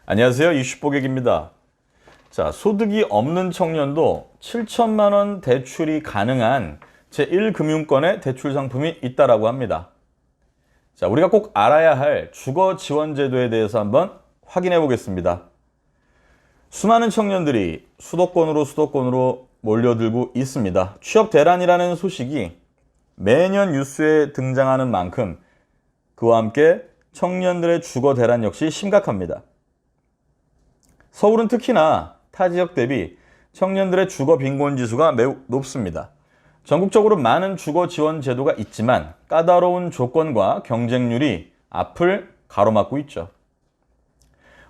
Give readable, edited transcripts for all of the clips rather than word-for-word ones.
안녕하세요. 이슈뽀객입니다. 자, 소득이 없는 청년도 7천만 원 대출이 가능한 제1금융권의 대출 상품이 있다라고 합니다. 자, 우리가 꼭 알아야 할 주거 지원 제도에 대해서 한번 확인해 보겠습니다. 수많은 청년들이 수도권으로 몰려들고 있습니다. 취업 대란이라는 소식이 매년 뉴스에 등장하는 만큼 그와 함께 청년들의 주거 대란 역시 심각합니다. 서울은 특히나 타 지역 대비 청년들의 주거 빈곤 지수가 매우 높습니다. 전국적으로 많은 주거 지원 제도가 있지만 까다로운 조건과 경쟁률이 앞을 가로막고 있죠.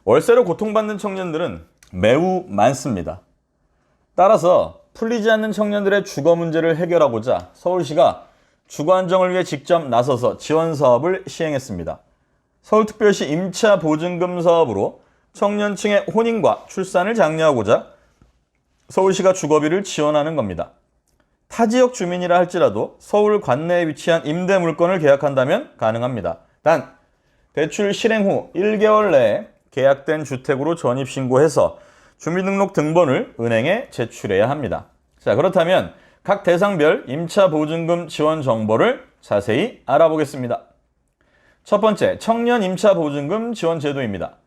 월세로 고통받는 청년들은 매우 많습니다. 따라서 풀리지 않는 청년들의 주거 문제를 해결하고자 서울시가 주거 안정을 위해 직접 나서서 지원 사업을 시행했습니다. 서울특별시 임차 보증금 사업으로 청년층의 혼인과 출산을 장려하고자 서울시가 주거비를 지원하는 겁니다. 타 지역 주민이라 할지라도 서울 관내에 위치한 임대 물건을 계약한다면 가능합니다. 단, 대출 실행 후 1개월 내에 계약된 주택으로 전입신고해서 주민등록 등본을 은행에 제출해야 합니다. 자, 그렇다면 각 대상별 임차 보증금 지원 정보를 자세히 알아보겠습니다. 첫 번째, 청년 임차 보증금 지원 제도입니다.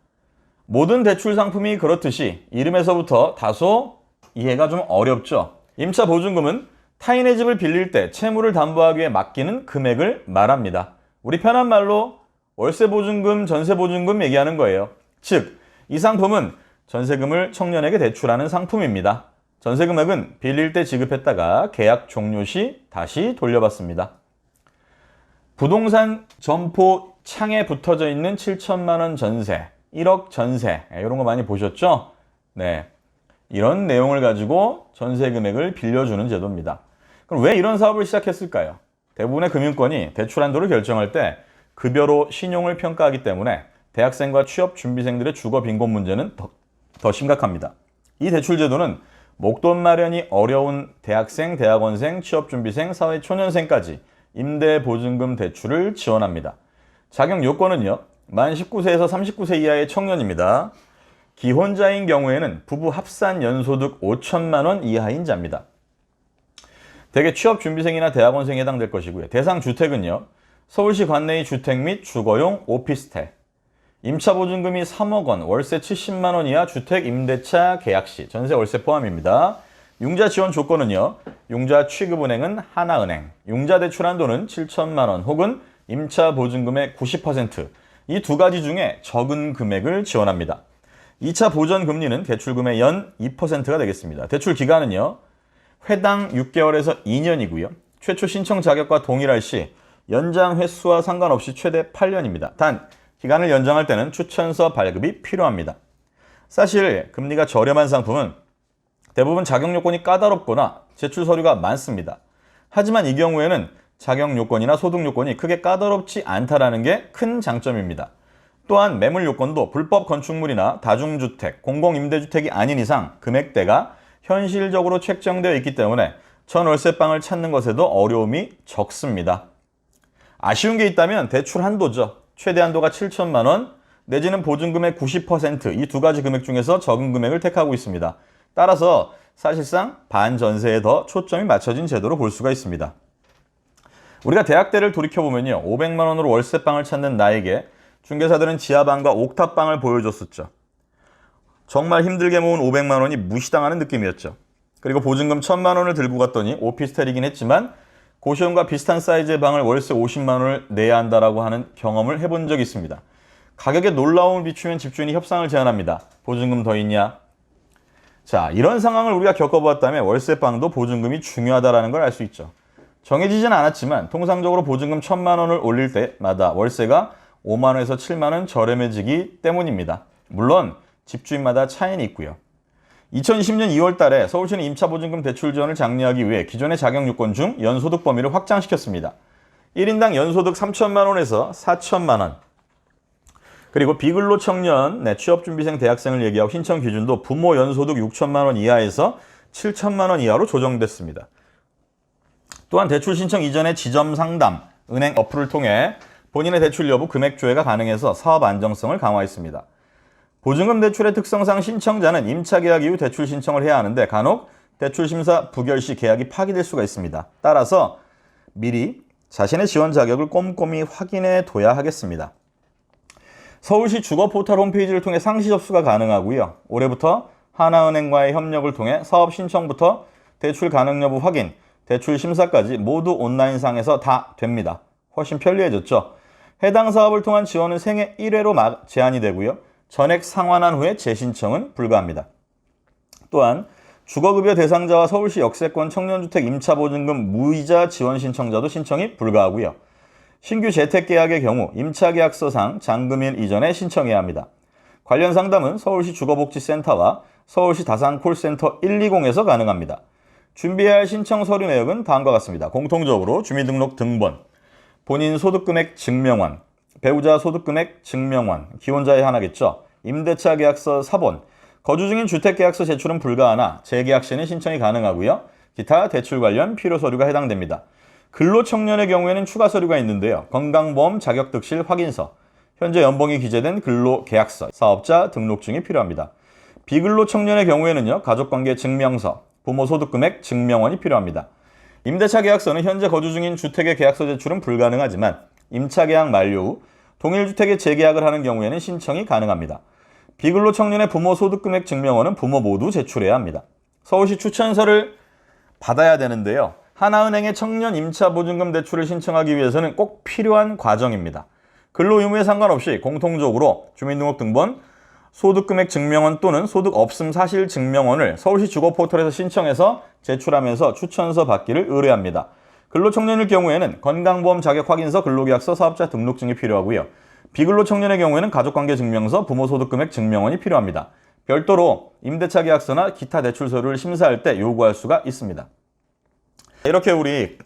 모든 대출 상품이 그렇듯이 이름에서부터 다소 이해가 좀 어렵죠. 임차 보증금은 타인의 집을 빌릴 때 채무를 담보하기 위해 맡기는 금액을 말합니다. 우리 편한 말로 월세 보증금, 전세 보증금 얘기하는 거예요. 즉, 이 상품은 전세금을 청년에게 대출하는 상품입니다. 전세 금액은 빌릴 때 지급했다가 계약 종료 시 다시 돌려받습니다. 부동산 점포 창에 붙어져 있는 7천만 원 전세, 1억 전세, 이런 거 많이 보셨죠? 네, 이런 내용을 가지고 전세 금액을 빌려주는 제도입니다. 그럼 왜 이런 사업을 시작했을까요? 대부분의 금융권이 대출 한도를 결정할 때 급여로 신용을 평가하기 때문에 대학생과 취업 준비생들의 주거 빈곤 문제는 더 심각합니다. 이 대출 제도는 목돈 마련이 어려운 대학생, 대학원생, 취업 준비생, 사회 초년생까지 임대 보증금 대출을 지원합니다. 자격 요건은요, 만 19세에서 39세 이하의 청년입니다. 기혼자인 경우에는 부부 합산 연소득 5천만 원 이하인 자입니다. 대개 취업 준비생이나 대학원생에 해당될 것이고요. 대상 주택은요, 서울시 관내의 주택 및 주거용 오피스텔, 임차 보증금이 3억 원, 월세 70만 원 이하 주택 임대차 계약 시, 전세 월세 포함입니다. 융자 지원 조건은요, 융자 취급은행은 하나은행, 융자 대출 한도는 7천만 원 혹은 임차 보증금의 90%, 이 두 가지 중에 적은 금액을 지원합니다. 2차 보전 금리는 대출금의 연 2%가 되겠습니다. 대출 기간은요, 회당 6개월에서 2년이고요. 최초 신청 자격과 동일할 시 연장 횟수와 상관없이 최대 8년입니다. 단, 기간을 연장할 때는 추천서 발급이 필요합니다. 사실 금리가 저렴한 상품은 대부분 자격 요건이 까다롭거나 제출 서류가 많습니다. 하지만 이 경우에는 자격 요건이나 소득 요건이 크게 까다롭지 않다라는 게 큰 장점입니다. 또한 매물 요건도 불법 건축물이나 다중주택, 공공임대주택이 아닌 이상 금액대가 현실적으로 책정되어 있기 때문에 전월세방을 찾는 것에도 어려움이 적습니다. 아쉬운 게 있다면 대출 한도죠. 최대 한도가 7천만 원, 내지는 보증금의 90%, 이 두 가지 금액 중에서 적은 금액을 택하고 있습니다. 따라서 사실상 반전세에 더 초점이 맞춰진 제도로 볼 수가 있습니다. 우리가 대학때를 돌이켜보면요, 500만 원으로 월세방을 찾는 나에게 중개사들은 지하방과 옥탑방을 보여줬었죠. 정말 힘들게 모은 500만 원이 무시당하는 느낌이었죠. 그리고 보증금 1000만 원을 들고 갔더니 오피스텔이긴 했지만 고시원과 비슷한 사이즈의 방을 월세 50만 원을 내야 한다라고 하는 경험을 해본 적이 있습니다. 가격에 놀라움을 비추면 집주인이 협상을 제안합니다. 보증금 더 있냐? 자, 이런 상황을 우리가 겪어보았다면 월세방도 보증금이 중요하다는 걸 알 수 있죠. 정해지진 않았지만 통상적으로 보증금 1000만 원을 올릴 때마다 월세가 5만 원에서 7만 원 저렴해지기 때문입니다. 물론 집주인마다 차이는 있고요. 2020년 2월 달에 서울시는 임차보증금 대출 지원을 장려하기 위해 기존의 자격 요건 중 연소득 범위를 확장시켰습니다. 1인당 연소득 3천만 원에서 4천만 원. 그리고 비근로 청년, 취업준비생, 대학생을 얘기하고 신청 기준도 부모 연소득 6천만 원 이하에서 7천만 원 이하로 조정됐습니다. 또한 대출 신청 이전에 지점 상담, 은행 어플을 통해 본인의 대출 여부 금액 조회가 가능해서 사업 안정성을 강화했습니다. 보증금 대출의 특성상 신청자는 임차 계약 이후 대출 신청을 해야 하는데 간혹 대출 심사 부결 시 계약이 파기될 수가 있습니다. 따라서 미리 자신의 지원 자격을 꼼꼼히 확인해 둬야 하겠습니다. 서울시 주거 포털 홈페이지를 통해 상시 접수가 가능하고요. 올해부터 하나은행과의 협력을 통해 사업 신청부터 대출 가능 여부 확인, 대출 심사까지 모두 온라인상에서 다 됩니다. 훨씬 편리해졌죠. 해당 사업을 통한 지원은 생애 1회로 제한이 되고요. 전액 상환한 후에 재신청은 불가합니다. 또한 주거급여 대상자와 서울시 역세권 청년주택 임차보증금 무이자 지원 신청자도 신청이 불가하고요. 신규 재택계약의 경우 임차계약서상 잔금일 이전에 신청해야 합니다. 관련 상담은 서울시 주거복지센터와 서울시 다산콜센터 120에서 가능합니다. 준비해야 할 신청 서류 내역은 다음과 같습니다. 공통적으로 주민등록 등본, 본인 소득금액 증명원, 배우자 소득금액 증명원, 기혼자의 하나겠죠. 임대차 계약서 사본, 거주 중인 주택계약서 제출은 불가하나 재계약 시에는 신청이 가능하고요. 기타 대출 관련 필요 서류가 해당됩니다. 근로청년의 경우에는 추가 서류가 있는데요. 건강보험 자격득실 확인서, 현재 연봉이 기재된 근로계약서, 사업자 등록증이 필요합니다. 비근로청년의 경우에는요. 가족관계 증명서, 부모 소득금액 증명원이 필요합니다. 임대차 계약서는 현재 거주 중인 주택의 계약서 제출은 불가능하지만 임차 계약 만료 후 동일주택에 재계약을 하는 경우에는 신청이 가능합니다. 비근로청년의 부모 소득금액 증명원은 부모 모두 제출해야 합니다. 서울시 추천서를 받아야 되는데요. 하나은행의 청년 임차보증금 대출을 신청하기 위해서는 꼭 필요한 과정입니다. 근로 의무에 상관없이 공통적으로 주민등록등본, 소득금액 증명원 또는 소득 없음 사실 증명원을 서울시 주거포털에서 신청해서 제출하면서 추천서 받기를 의뢰합니다. 근로청년일 경우에는 건강보험 자격 확인서, 근로계약서, 사업자 등록증이 필요하고요. 비근로청년의 경우에는 가족관계 증명서, 부모 소득금액 증명원이 필요합니다. 별도로 임대차 계약서나 기타 대출 서류를 심사할 때 요구할 수가 있습니다. 이렇게 우리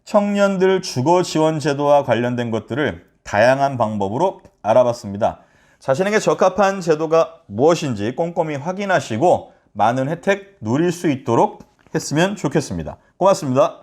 청년들 주거 지원 제도와 관련된 것들을 다양한 방법으로 알아봤습니다. 자신에게 적합한 제도가 무엇인지 꼼꼼히 확인하시고 많은 혜택 누릴 수 있도록 했으면 좋겠습니다. 고맙습니다.